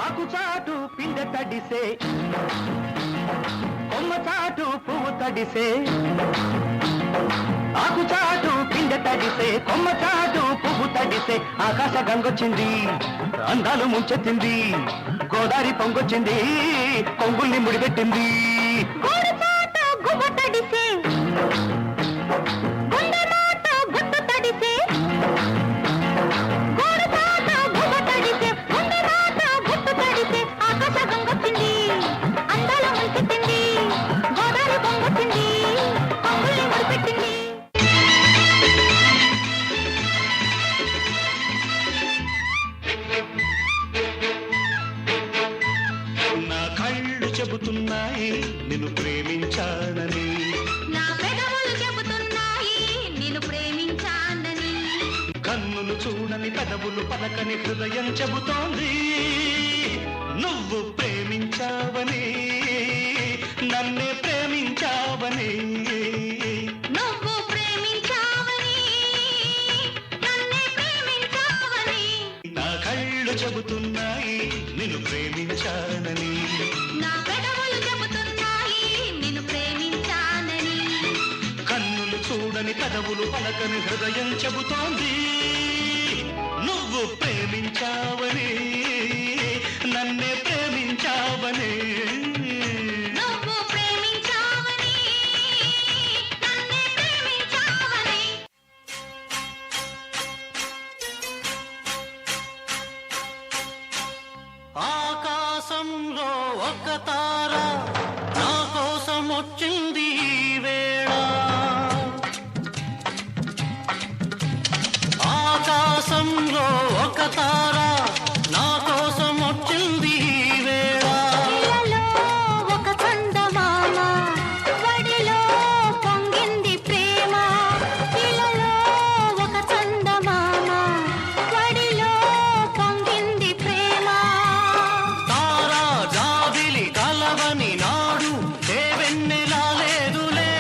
ఆకు చాటు పిండ తడిసే, కొమ్మ చాటు పువ్వు తడిసే. ఆకు చాటు పిండ తడిసే, కొమ్మ చాటు పువ్వు తడిసే. ఆకాశ గంగొచ్చింది, అందాలు ముంచెత్తింది, గోదారి పొంగొచ్చింది, కొంగుల్ని ముడిపెట్టింది. నా కళ్ళు చెబుతున్నాయి నిన్ను ప్రేమించానని, నా పెదవులు చెబుతున్నాయి నిన్ను ప్రేమించానని. కన్నులు చూడని పెదవులు పలకని హృదయం చెబుతోంది నువ్వు ప్రేమించావని, నన్నే ప్రేమించావని. నువ్వు ప్రేమించావని, నన్నే ప్రేమించావని. నా కళ్ళు చెబుతున్నాయి నిన్ను ప్రేమించానని, నా పెదవులు చెబుతున్నాయి నిన్ను ప్రేమించానని. కన్నులు చూడని పెదవులు పలకని హృదయం చెబుతోంది నువ్వు ప్రేమించావని, నన్నే ప్రేమించావని. నువ్వు ప్రేమించావని, నన్నే ప్రేమించావని. ఆకాశంలో ఒక తార నా కోసం వచ్చింది ఈ వేళ, ఆకాశంలో ఒక తార నా కోసం వచ్చింది ఈ వేళ. ఇలలో ఒక చందమామ, వడిలో పొంగింది ప్రేమ. ఇలలో ఒక చందమామ, వడిలో పొంగింది ప్రేమ. తారా జాబిలి కలవని నాడు దేవెన్నెలా లేదులే.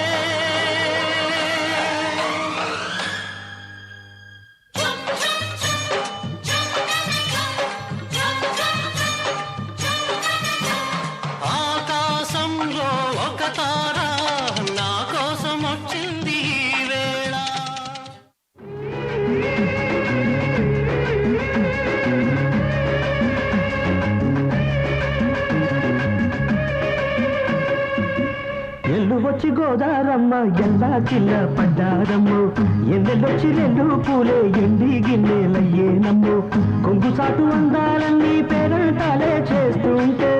ఆకాశంలో ఒక తార నా కోసం వచ్చింది ఈ వేళ. ఎల్లు వచ్చి గోదారమ్మ ఎల్లా కిల్ల పడ్డారమ్ము, ఎన్నెల్లొచ్చి రెండు పూలే ఎండి గిన్నెలయ్యేనమ్ము. కొంగు సాటు అందాలన్నీ పేరంటాలే చేస్తుంటే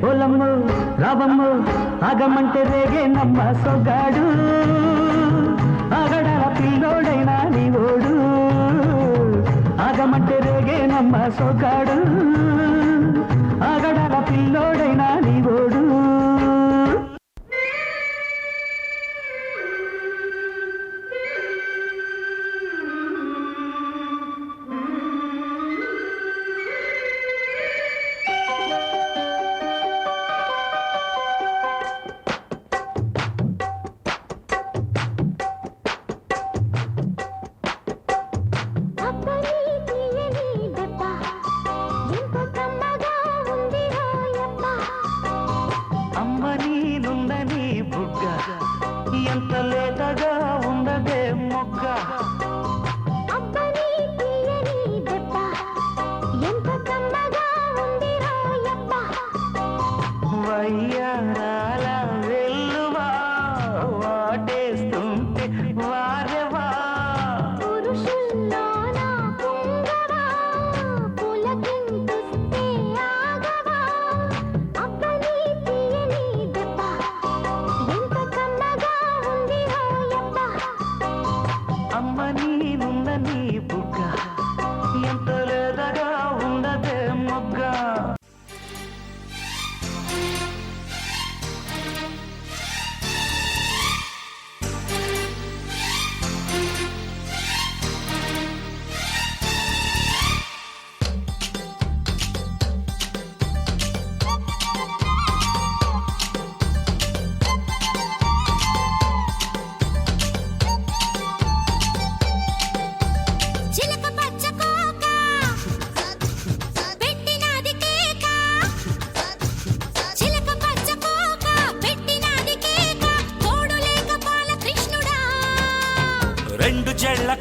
ఓలమ్ము రావమ్ము ఆగమంటే రేగేనమ్మ సొగ్గాడు. ఆగడాల పిల్లోడైనా నీ ఓడు, ఆగమంటే రేగేనమ్మ సొగ్గాడు. ఆగడాల పిల్లోడైనా నీ ఓడు. అబ్బని తీయని దెబ్బ, ఎంత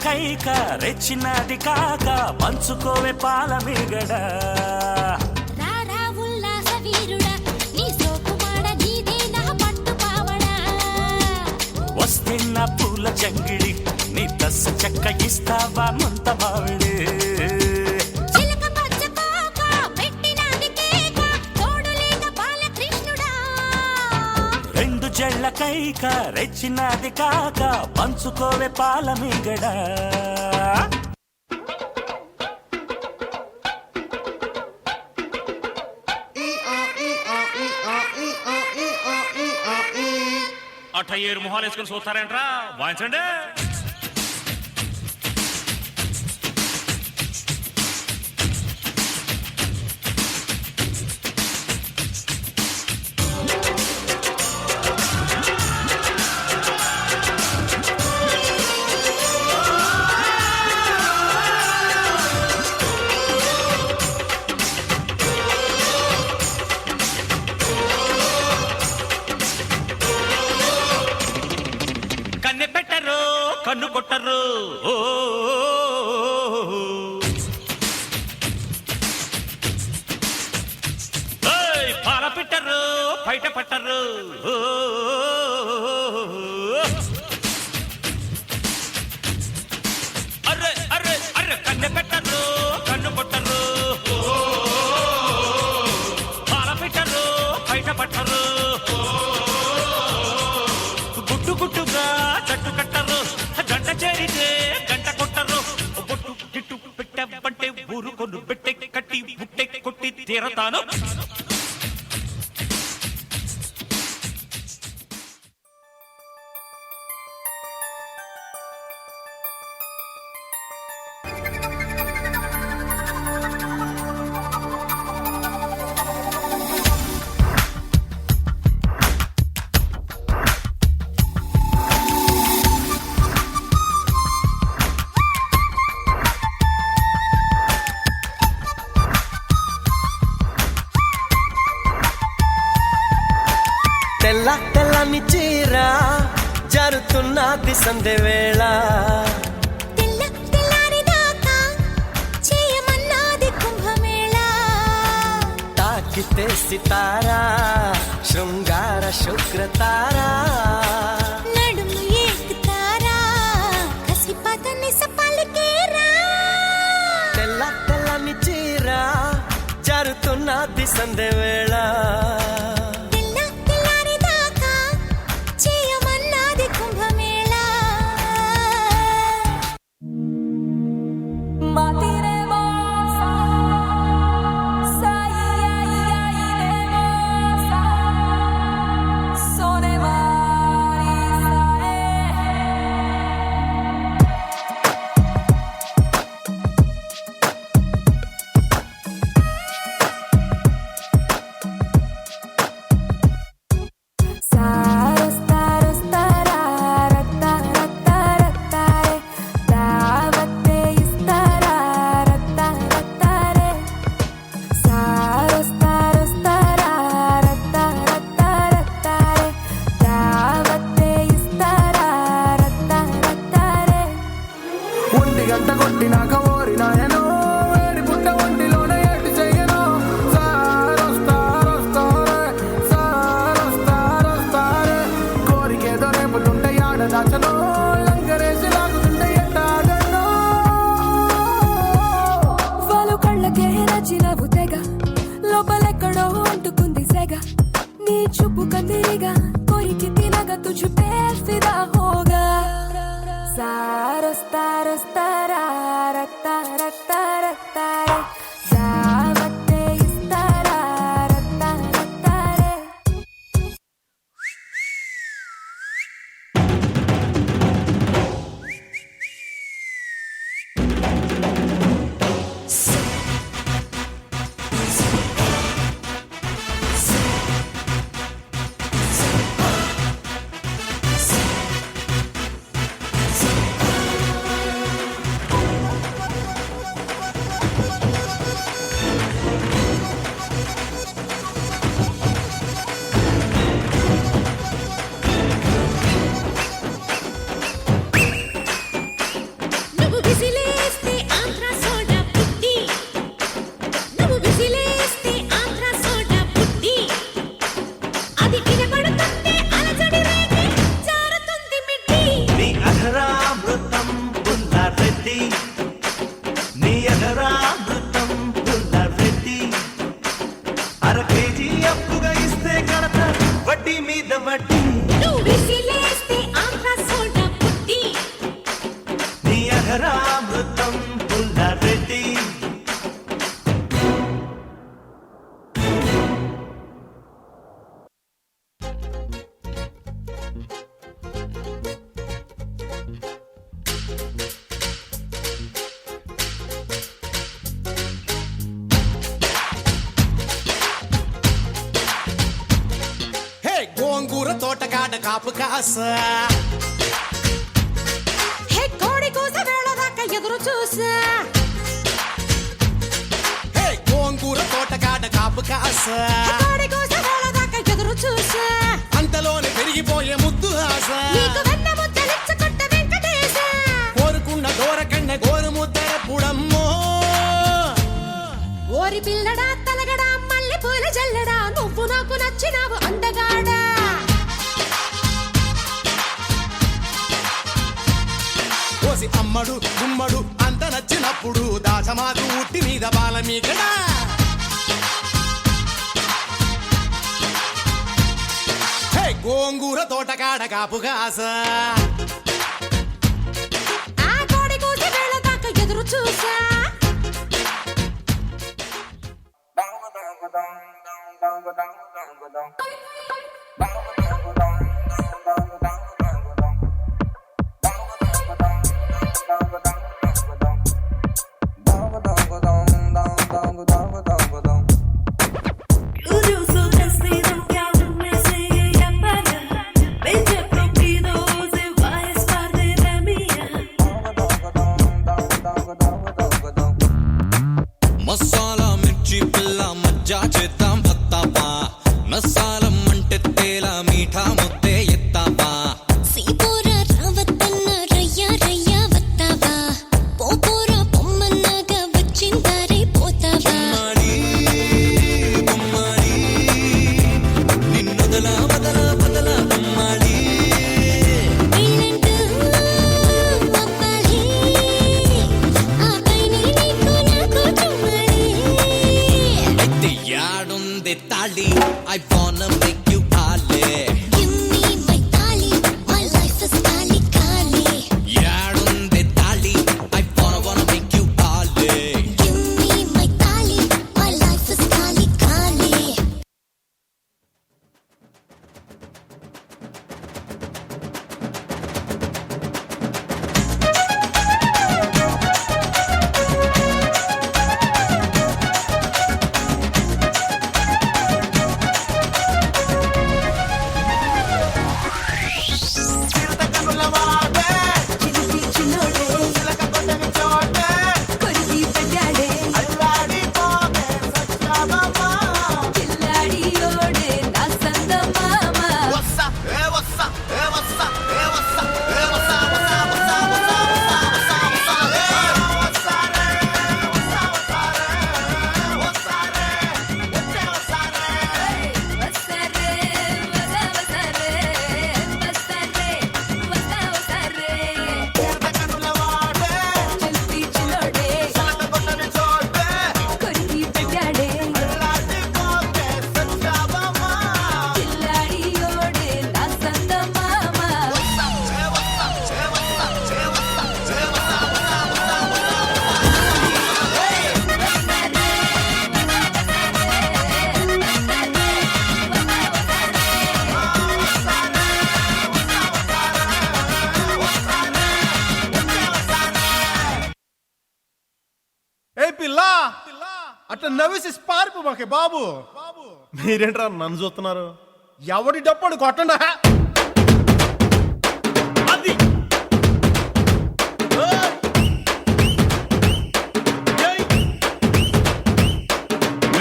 కైక రెచ్చినది కాక పంచుకోవే పాల మీగడ రారా ఉల్లాస వీరుడా నీ సోకుమాడ నీదే నా పట్టు పావడా వస్తున్న పూల జంగిడి నీ దశ చెక్క ఇస్తావా ముంత మావిడి చిలక పచ్చ కోక పెట్టినది కేక తోడులేక బాలకృష్ణుడా రెండు జళ్ళ కైక రెచ్చినది కాక పంచుకోవే పాల మీగడ అట్ట ఏరు మొహాలు వేసుకుని చూస్తారేంట్రా వాయించండి కన్నె పెట్టరు కన్ను కొట్టరు ఓ ఏయ్, పాల పెట్టరు బయట పట్టరు ఓ అర్రే అర్రే అర్రే కన్నె పెట్టరు కన్ను కొట్టరు ఓ పాల పెట్టరు బయట పట్టరు గుట్టు గుట్టుగా జట్టు కట్టరు గంట చేరితే గంట కొట్టరు బొట్టు గిట్టు పెట్టబంటే ఊరుకొను పెట్టె కట్టి బుట్టె కొట్టి తీరతాను తెల్ల తెల్లని చీర జరుతున్నది సందె వేళ తెల్ల తెల్లారి దాకా చేయమన్నది కుంభమేళ తాకితే సితారా శృంగార శుక్రతారా నడుము ఎక్కుతారా కసి పదని సపలికేరా తెల్ల తెల్లని చీర జరుతున్నది సందె వేళ తెల్ల తెల్లారి దాకా చేయమన్నది కుంభమేళ గంట కొట్టినాక ఓరి నాయనో వేడి పుట్ట ఒంటిలోనే ఏటి చెయ్యను సారొస్తారే కోరికేదో రేపులుంటే ఆడ దాచను లంకరేసి లాగుతుంటే ఎట్టాగను వాళ్ళు కళ్ళకే నచ్చినవు తెగ లోపలెక్కడో అంటుకుంది సెగ నీ చూపు కందిరిగా కోరికి తినగా తుజు పేసిదా హోగా సారొస్తారా రత్త రత్త ఎదరామృతం పుల్లరెడ్డి అర కేజీ అప్పుగా ఇస్తే కడత వడ్డీ మీద వడ్డీ నువ్వు విసిలేస్తే ఆంధ్ర సోడా పుట్టి నీ ఎదరామృతం పుల్లరెడ్డి గోంగూర తోటకాడ కాపు కాస హే కోడి కూస వేళ దాకా ఎదురు చూసా గోంగూర తోటకాడ కాపు కాస కోడి కూస వేళ దాకా ఎదురు చూసా అంతలోనే పెరిగిపోయే ముద్దు ఆశ నీకు వెన్న ముద్దలిచ్చుకుంట వెంకటేశ కోరుకున్న దూరకన్న గోరు ముద్దర పుడమ్మో ఓరి పిల్లడా తలగడా మల్లె పూల జల్లడా నువ్వు నాకు నచ్చినావు అందగాడా కోసి అమ్మడు గుమ్మడు అంత నచ్చినప్పుడు దాచమాకు ఉట్టి మీద బాల మీకడా గోంగూర తోటకాడ కాపు కాస ఆ కోడి కూస వేళ దాకా ఎదురు చూసా మసాలా మిర్చి పిల్ల మజ్జా చేద్దాం వస్తావా నసాలం అంటే తేలా మీఠా ముద్దే ఎత్తావా సీపోర రావత్తన్న రయ్యా రయ్యా వత్తావా పోపోరా పొమ్మన్నాగా వచ్చిందారే పోతావా గుమ్మాడి నిన్నొదలా వదలా వదలా గుమ్మాడి పెళ్ళంటూ అవ్వాలి ఆ పైనే నీకు నాకు చుమ్మాలి అయితే యాడుంది తాళి I wanna make you కాలే Give me my తాళి my life is ఖాళీ ఖాళీ యాడుంది తాళి I wanna make you కాలే Give me my తాళి my life is ఖాళీ ఖాళీ అట్లా నవ్వేసి పారిపో మాకే బాబు. మీరేంట్రా నన్ను చూస్తున్నారు? ఎవడి డప్పుడు కొట్టండా. అది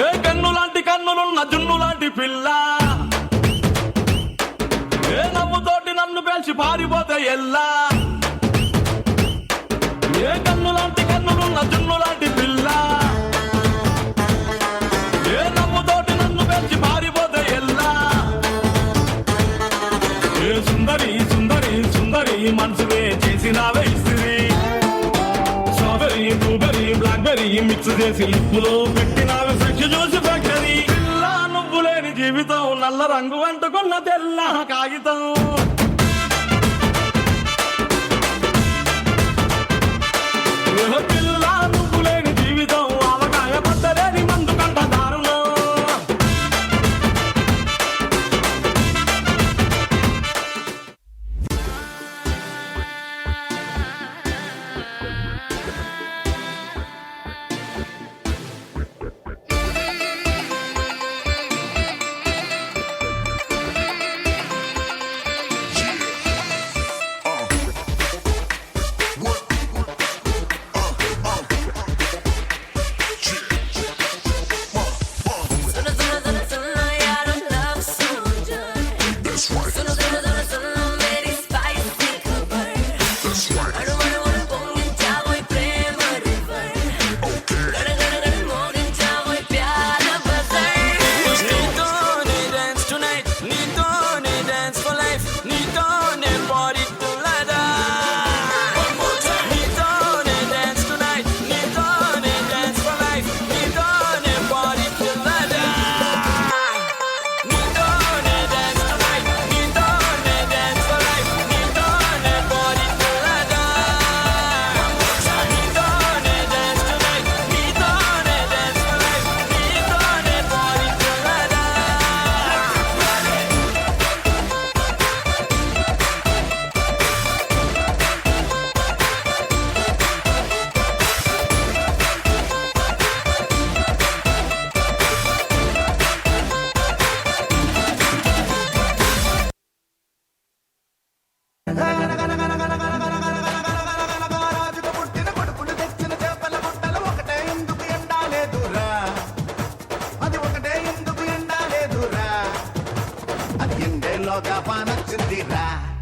ఏ కన్ను లాంటి కన్నులున్న జున్ను లాంటి పిల్ల, ఏ నవ్వుతోటి నన్ను పేల్చి పారిపోతే ఎల్లా. ఏ కన్ను లాంటి కన్నులున్న జున్ను లాంటి పిల్ల, ఏ నవ్వుతోటి నన్ను పేల్చి పారిపోతే ఎల్లా. ఏ సుందరి సుందరి సుందరి మనసువే చేసినావే ఇస్త్రీ, స్ట్రాబెరీ బ్లూబెరీ బ్లాక్బెర్రీ మిక్స్ చేసి లిప్పులో పెట్టినావి ఫ్రెష్ జ్యూస్ ఫ్యాక్టరీ పిల్ల నువ్వు లేని జీవితం నల్ల రంగు అంటుకున్న తెల్ల కాగితం పిల్ల నువ్వు లేని జీవితం ఆవకాయ పట్టలేని మందు కంట దారుణం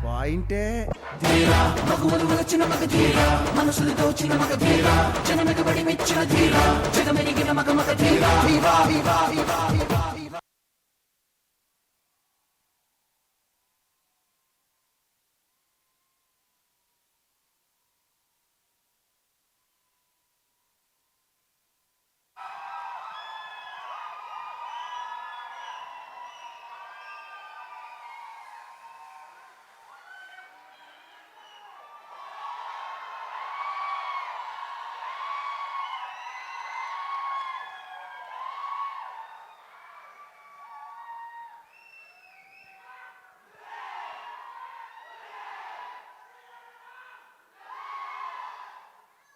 పాయింటే ధీరా మగువలు వలచిన మగ ధీరా మనసులు దోచిన మగ ధీరా జనమెగబడి మెచ్చిన ధీరా జగమెరిగిన మగ ధీరా